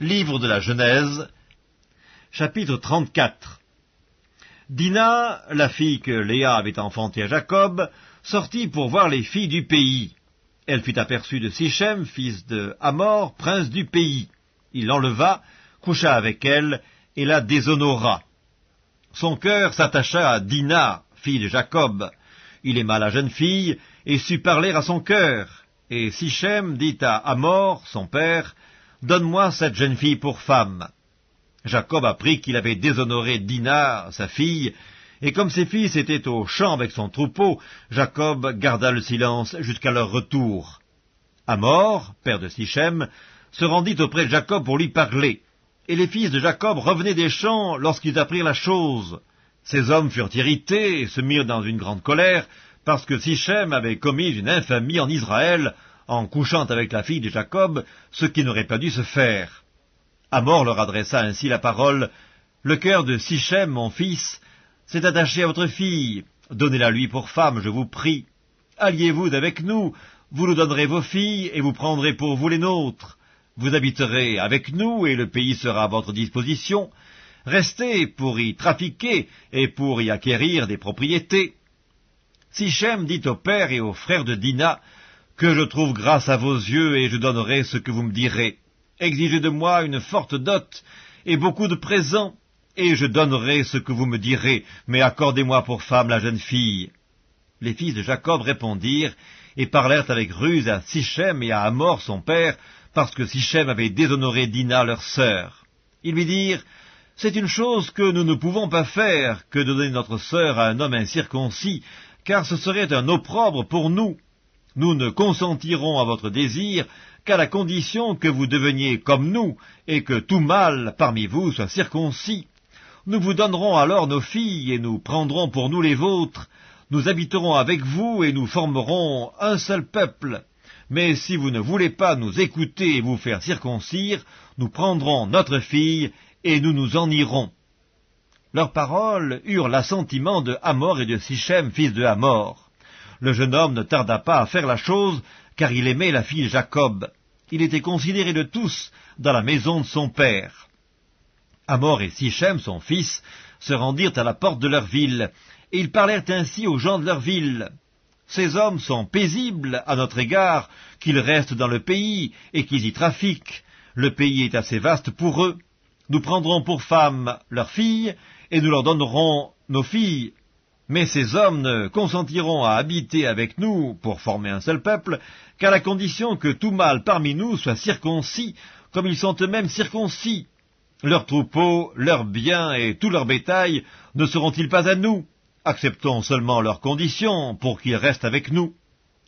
Livre de la Genèse, chapitre 34. Dina, la fille que Léa avait enfantée à Jacob, sortit pour voir les filles du pays. Elle fut aperçue de Sichem, fils de Hamor, prince du pays. Il l'enleva, coucha avec elle, et la déshonora. Son cœur s'attacha à Dina, fille de Jacob. Il aima la jeune fille, et sut parler à son cœur. Et Sichem dit à Hamor, son père, « Donne-moi cette jeune fille pour femme. » Jacob apprit qu'il avait déshonoré Dina, sa fille, et comme ses fils étaient au champ avec son troupeau, Jacob garda le silence jusqu'à leur retour. Hamor, père de Sichem, se rendit auprès de Jacob pour lui parler, et les fils de Jacob revenaient des champs lorsqu'ils apprirent la chose. Ces hommes furent irrités et se mirent dans une grande colère, parce que Sichem avait commis une infamie en Israël, en couchant avec la fille de Jacob, ce qui n'aurait pas dû se faire. Hamor leur adressa ainsi la parole, « Le cœur de Sichem, mon fils, s'est attaché à votre fille. Donnez-la lui pour femme, je vous prie. Alliez-vous avec nous, vous nous donnerez vos filles, et vous prendrez pour vous les nôtres. Vous habiterez avec nous, et le pays sera à votre disposition. Restez pour y trafiquer, et pour y acquérir des propriétés. » Sichem dit au père et aux frères de Dina, « Que je trouve grâce à vos yeux, et je donnerai ce que vous me direz. Exigez de moi une forte dot, et beaucoup de présents, et je donnerai ce que vous me direz, mais accordez-moi pour femme la jeune fille. » Les fils de Jacob répondirent, et parlèrent avec ruse à Sichem et à Hamor son père, parce que Sichem avait déshonoré Dina leur sœur. Ils lui dirent, « C'est une chose que nous ne pouvons pas faire, que de donner notre sœur à un homme incirconcis, car ce serait un opprobre pour nous. Nous ne consentirons à votre désir qu'à la condition que vous deveniez comme nous, et que tout mâle parmi vous soit circoncis. Nous vous donnerons alors nos filles, et nous prendrons pour nous les vôtres. Nous habiterons avec vous, et nous formerons un seul peuple. Mais si vous ne voulez pas nous écouter et vous faire circoncire, nous prendrons notre fille, et nous nous en irons. » Leurs paroles eurent l'assentiment de Hamor et de Sichem, fils de Hamor. Le jeune homme ne tarda pas à faire la chose, car il aimait la fille de Jacob. Il était considéré de tous dans la maison de son père. Hamor et Sichem, son fils, se rendirent à la porte de leur ville, et ils parlèrent ainsi aux gens de leur ville. « Ces hommes sont paisibles à notre égard, qu'ils restent dans le pays, et qu'ils y trafiquent. Le pays est assez vaste pour eux. Nous prendrons pour femmes leurs filles, et nous leur donnerons nos filles. Mais ces hommes ne consentiront à habiter avec nous pour former un seul peuple, qu'à la condition que tout mâle parmi nous soit circoncis, comme ils sont eux-mêmes circoncis. Leurs troupeaux, leurs biens et tout leur bétail ne seront-ils pas à nous? Acceptons seulement leurs conditions pour qu'ils restent avec nous. »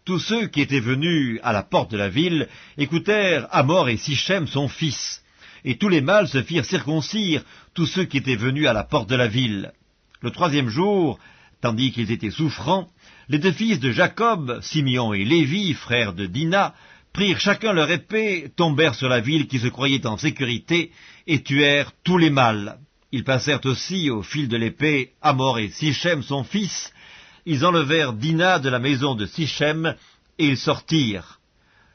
Tous ceux qui étaient venus à la porte de la ville écoutèrent Hamor et Sichem son fils, et tous les mâles se firent circoncire, tous ceux qui étaient venus à la porte de la ville. Le troisième jour, tandis qu'ils étaient souffrants, les deux fils de Jacob, Simeon et Lévi, frères de Dina, prirent chacun leur épée, tombèrent sur la ville qui se croyait en sécurité, et tuèrent tous les mâles. Ils passèrent aussi au fil de l'épée Hamor et Sichem son fils. Ils enlevèrent Dina de la maison de Sichem, et ils sortirent.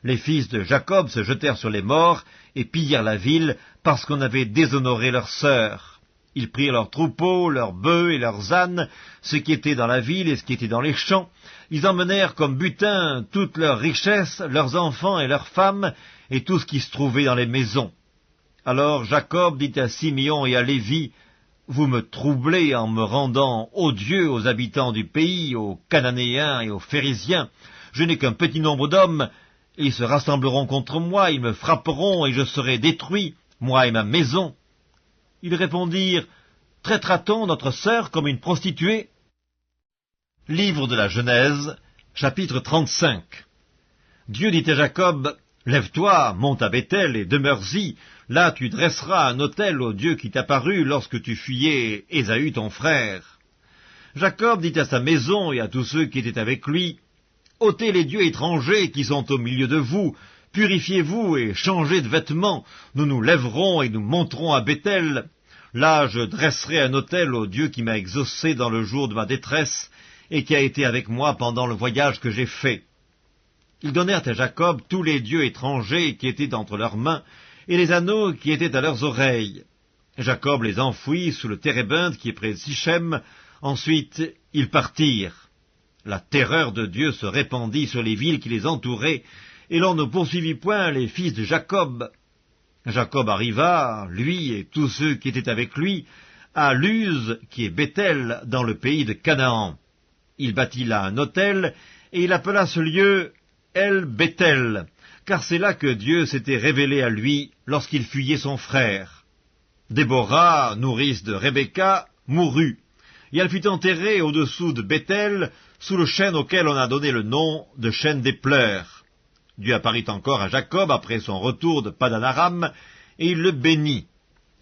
Les fils de Jacob se jetèrent sur les morts, et pillèrent la ville, parce qu'on avait déshonoré leur sœur. Ils prirent leurs troupeaux, leurs bœufs et leurs ânes, ce qui était dans la ville et ce qui était dans les champs. Ils emmenèrent comme butin toutes leurs richesses, leurs enfants et leurs femmes, et tout ce qui se trouvait dans les maisons. Alors Jacob dit à Simeon et à Lévi, « Vous me troublez en me rendant odieux aux habitants du pays, aux Cananéens et aux Phérésiens. Je n'ai qu'un petit nombre d'hommes, et ils se rassembleront contre moi, ils me frapperont, et je serai détruit, moi et ma maison. » Ils répondirent, « Traitera-t-on notre sœur comme une prostituée ?» Livre de la Genèse, chapitre 35. Dieu dit à Jacob, « Lève-toi, monte à Béthel et demeure-y. Là tu dresseras un autel au Dieu qui t'apparut lorsque tu fuyais Ésaü ton frère. » Jacob dit à sa maison et à tous ceux qui étaient avec lui, « Ôtez les dieux étrangers qui sont au milieu de vous, purifiez-vous et changez de vêtements, nous nous lèverons et nous monterons à Béthel. Là je dresserai un autel au Dieu qui m'a exaucé dans le jour de ma détresse, et qui a été avec moi pendant le voyage que j'ai fait. » Ils donnèrent à Jacob tous les dieux étrangers qui étaient entre leurs mains, et les anneaux qui étaient à leurs oreilles. Jacob les enfouit sous le térébinthe qui est près de Sichem. Ensuite, ils partirent. La terreur de Dieu se répandit sur les villes qui les entouraient, et l'on ne poursuivit point les fils de Jacob. Jacob arriva, lui et tous ceux qui étaient avec lui, à Luz, qui est Béthel, dans le pays de Canaan. Il bâtit là un autel, et il appela ce lieu El-Béthel, car c'est là que Dieu s'était révélé à lui lorsqu'il fuyait son frère. Déborah, nourrice de Rebecca, mourut, et elle fut enterrée au-dessous de Béthel, sous le chêne auquel on a donné le nom de chêne des pleurs. Dieu apparut encore à Jacob après son retour de Padan-Aram, et il le bénit.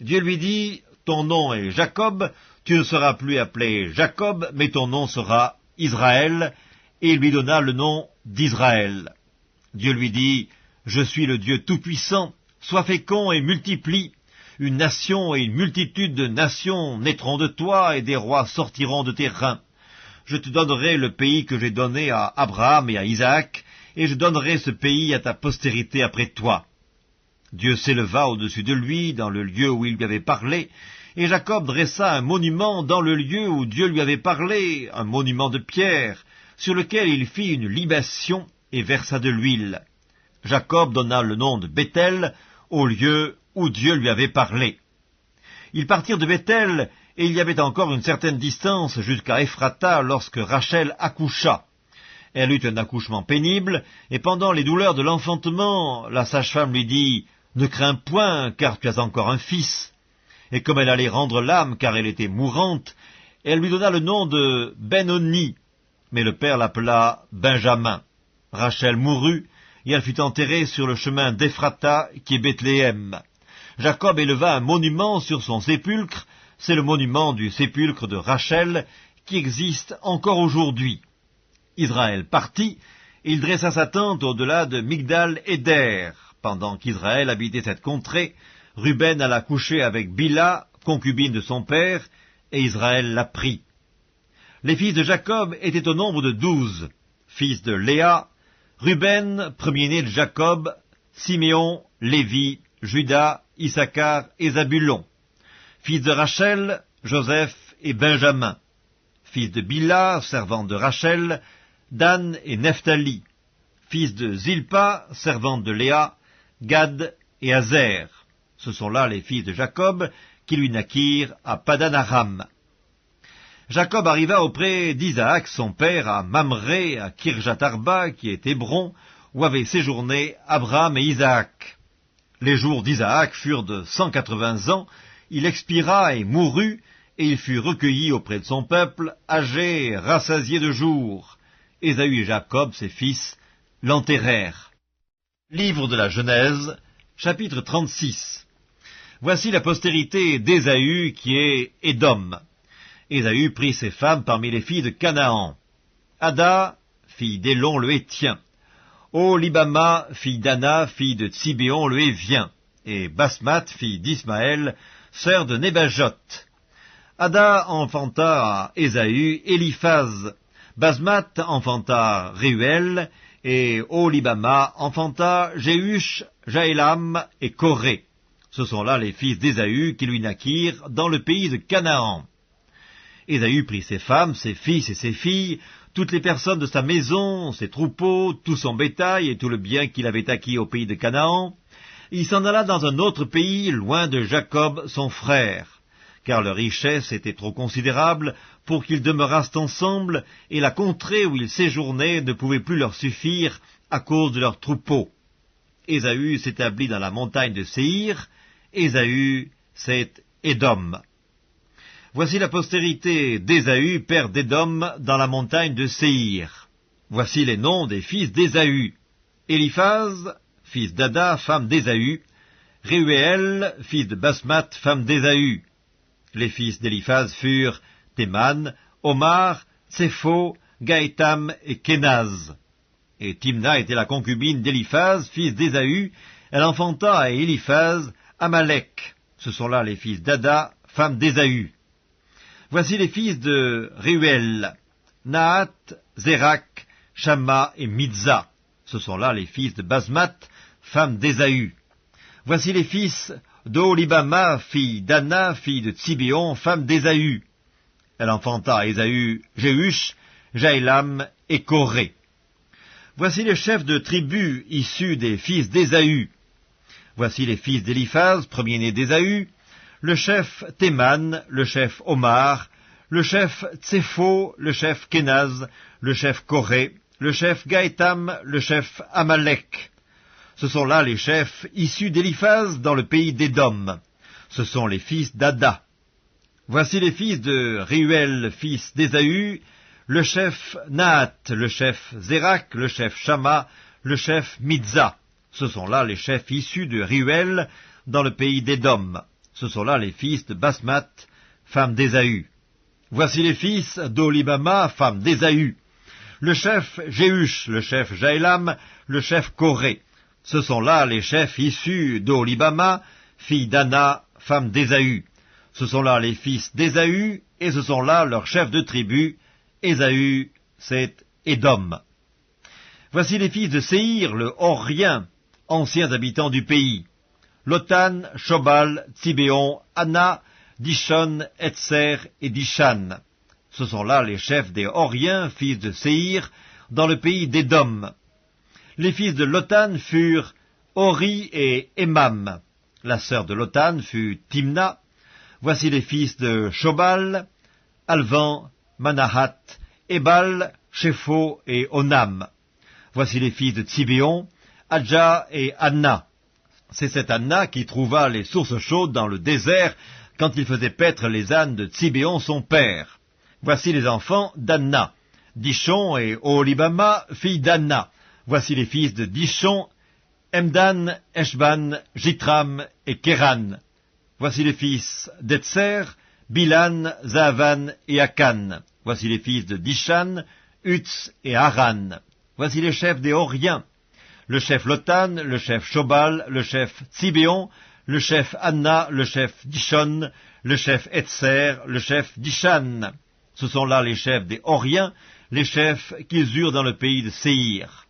Dieu lui dit, « Ton nom est Jacob, tu ne seras plus appelé Jacob, mais ton nom sera Israël, » et il lui donna le nom d'Israël. Dieu lui dit, « Je suis le Dieu Tout-Puissant, sois fécond et multiplie. Une nation et une multitude de nations naîtront de toi, et des rois sortiront de tes reins. Je te donnerai le pays que j'ai donné à Abraham et à Isaac, et je donnerai ce pays à ta postérité après toi. » Dieu s'éleva au-dessus de lui, dans le lieu où il lui avait parlé, et Jacob dressa un monument dans le lieu où Dieu lui avait parlé, un monument de pierre, sur lequel il fit une libation et versa de l'huile. Jacob donna le nom de Béthel au lieu où Dieu lui avait parlé. Ils partirent de Béthel, et il y avait encore une certaine distance jusqu'à Ephrata lorsque Rachel accoucha. Elle eut un accouchement pénible, et pendant les douleurs de l'enfantement, la sage-femme lui dit, « Ne crains point, car tu as encore un fils. » Et comme elle allait rendre l'âme, car elle était mourante, elle lui donna le nom de Ben-Oni, mais le père l'appela Benjamin. Rachel mourut, et elle fut enterrée sur le chemin d'Ephrata, qui est Bethléem. Jacob éleva un monument sur son sépulcre, c'est le monument du sépulcre de Rachel, qui existe encore aujourd'hui. Israël partit, et il dressa sa tente au-delà de Migdal-Éder. Pendant qu'Israël habitait cette contrée, Ruben alla coucher avec Bila, concubine de son père, et Israël la prit. Les fils de Jacob étaient au nombre de 12, fils de Léa, Ruben, premier-né de Jacob, Siméon, Lévi, Juda, Issachar et Zabulon. Fils de Rachel, Joseph et Benjamin. Fils de Bila, servante de Rachel, Dan et Nephtali. Fils de Zilpa, servante de Léa, Gad et Azer. Ce sont là les fils de Jacob qui lui naquirent à Padan-Aram. Jacob arriva auprès d'Isaac, son père, à Mamré, à Kirjat-Arba, qui est Hébron, où avaient séjourné Abraham et Isaac. Les jours d'Isaac furent de 180 ans, il expira et mourut, et il fut recueilli auprès de son peuple, âgé et rassasié de jours. Ésaü et Jacob, ses fils, l'enterrèrent. Livre de la Genèse, chapitre 36. Voici la postérité d'Ésaü qui est Édom. Ésaü prit ses femmes parmi les filles de Canaan. Ada, fille d'Élon le Hétien. Olibama, fille d'Anna, fille de Tsibéon le Hévien. Et Basmat, fille d'Ismaël, sœur de Nébajot. Ada enfanta à Ésaü Éliphaz. Basmat enfanta Réuel, et Olibama enfanta Jéhush, Jaélam et Coré. Ce sont là les fils d'Ésaü qui lui naquirent dans le pays de Canaan. Ésaü prit ses femmes, ses fils et ses filles, toutes les personnes de sa maison, ses troupeaux, tout son bétail et tout le bien qu'il avait acquis au pays de Canaan. Il s'en alla dans un autre pays, loin de Jacob, son frère, car leur richesse était trop considérable pour qu'ils demeurassent ensemble, et la contrée où ils séjournaient ne pouvait plus leur suffire à cause de leurs troupeaux. Ésaü s'établit dans la montagne de Séhir. Ésaü, c'est Édom. Voici la postérité d'Ésaü, père d'Édom, dans la montagne de Séhir. Voici les noms des fils d'Ésaü. Éliphaz, fils d'Ada, femme d'Ésaü. Réuel, fils de Basmat, femme d'Ésaü. Les fils d'Éliphaz furent Théman, Omar, Tsépho, Gaétam et Kénaz. Et Timna était la concubine d'Éliphaz, fils d'Ésaü. Elle enfanta à Éliphaz Amalek. Ce sont là les fils d'Ada, femme d'Ésaü. Voici les fils de Réuel, Nahat, Zérak, Shamma et Midza. Ce sont là les fils de Basmat, femme d'Ésaü. Voici les fils d'Oholibama, fille d'Anna, fille de Tsibéon, femme d'Ésaü. Elle enfanta à Ésaü Jéhush, Jaélam et Coré. Voici les chefs de tribus issus des fils d'Ésaü. Voici les fils d'Éliphaz, premier-né d'Ésaü, le chef Théman, le chef Omar, le chef Tsépho, le chef Kénaz, le chef Coré, le chef Gaétam, le chef Amalek. Ce sont là les chefs issus d'Éliphaz dans le pays d'Édom. Ce sont les fils d'Ada. Voici les fils de Réuel, fils d'Ésaü, le chef Nahat, le chef Zérak, le chef Shama, le chef Mitza. Ce sont là les chefs issus de Réuel dans le pays d'Édom. Ce sont là les fils de Basmat, femme d'Ésaü. Voici les fils d'Oholibama, femme d'Ésaü, le chef Jéhush, le chef Jaélam, le chef Coré. Ce sont là les chefs issus d'Oholibama, fille d'Anna, femme d'Ésaü. Ce sont là les fils d'Ésaü, et ce sont là leurs chefs de tribu. Ésaü, c'est Édom. Voici les fils de Séhir, le Horien, anciens habitants du pays. Lotan, Shobal, Tsibéon, Anna, Dishon, Etzer et Dishan. Ce sont là les chefs des Horiens, fils de Séhir, dans le pays d'Édom. Les fils de Lotan furent Hori et Emam. La sœur de Lotan fut Timna. Voici les fils de Shobal, Alvan, Manahat, Ebal, Shépho et Onam. Voici les fils de Tsibéon, Adja et Anna. C'est cette Anna qui trouva les sources chaudes dans le désert quand il faisait paître les ânes de Tsibéon son père. Voici les enfants d'Anna, Dishon et Oholibama, fille d'Anna. Voici les fils de Dishon, Emdan, Eshban, Jitram et Kéran. Voici les fils d'Etzer, Bilan, Zavan et Akan. Voici les fils de Dishan, Utz et Haran. Voici les chefs des Horiens. Le chef Lotan, le chef Shobal, le chef Tsibéon, le chef Anna, le chef Dishon, le chef Etzer, le chef Dishan. Ce sont là les chefs des Horiens, les chefs qu'ils eurent dans le pays de Séhir.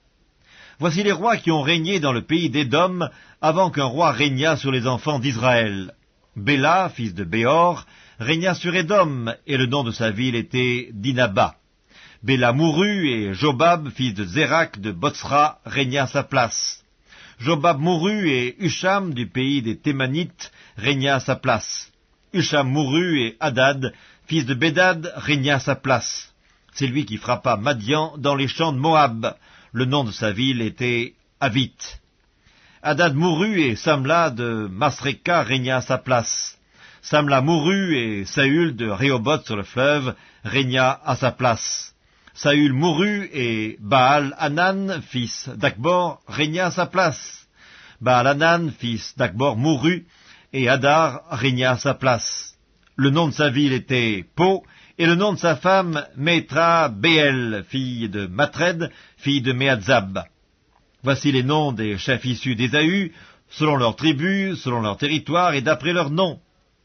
Voici les rois qui ont régné dans le pays d'Édom avant qu'un roi régnât sur les enfants d'Israël. Béla, fils de Béor, régna sur Édom, et le nom de sa ville était Dinaba. Béla mourut, et Jobab, fils de Zérak de Botsra, régna à sa place. Jobab mourut, et Husham, du pays des Thémanites, régna à sa place. Husham mourut, et Hadad, fils de Bédad, régna à sa place. C'est lui qui frappa Madian dans les champs de Moab. Le nom de sa ville était Avit. Hadad mourut, et Samla de Masreka régna à sa place. Samla mourut, et Saül de Rehoboth sur le fleuve régna à sa place. Saül mourut, et Baal-Hanan, fils d'Akbor, régna à sa place. Baal-Hanan, fils d'Akbor, mourut, et Hadar régna à sa place. Le nom de sa ville était Po, et le nom de sa femme, Métra Béel, fille de Matred, fille de Méadzab. Voici les noms des chefs issus d'Ésaü, selon leurs tribus, selon leur territoire et d'après leurs noms.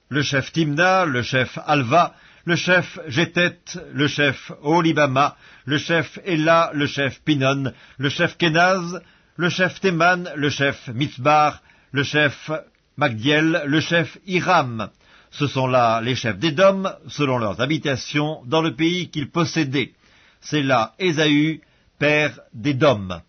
Le chef Timna, le chef Alva, le chef Jétet, le chef Oholibama, le chef Ela, le chef Pinon, le chef Kénaz, le chef Théman, le chef Mitzbar, le chef Magdiel, le chef Hiram. Ce sont là les chefs d'Édom, selon leurs habitations, dans le pays qu'ils possédaient. C'est là Ésaü, père d'Édom.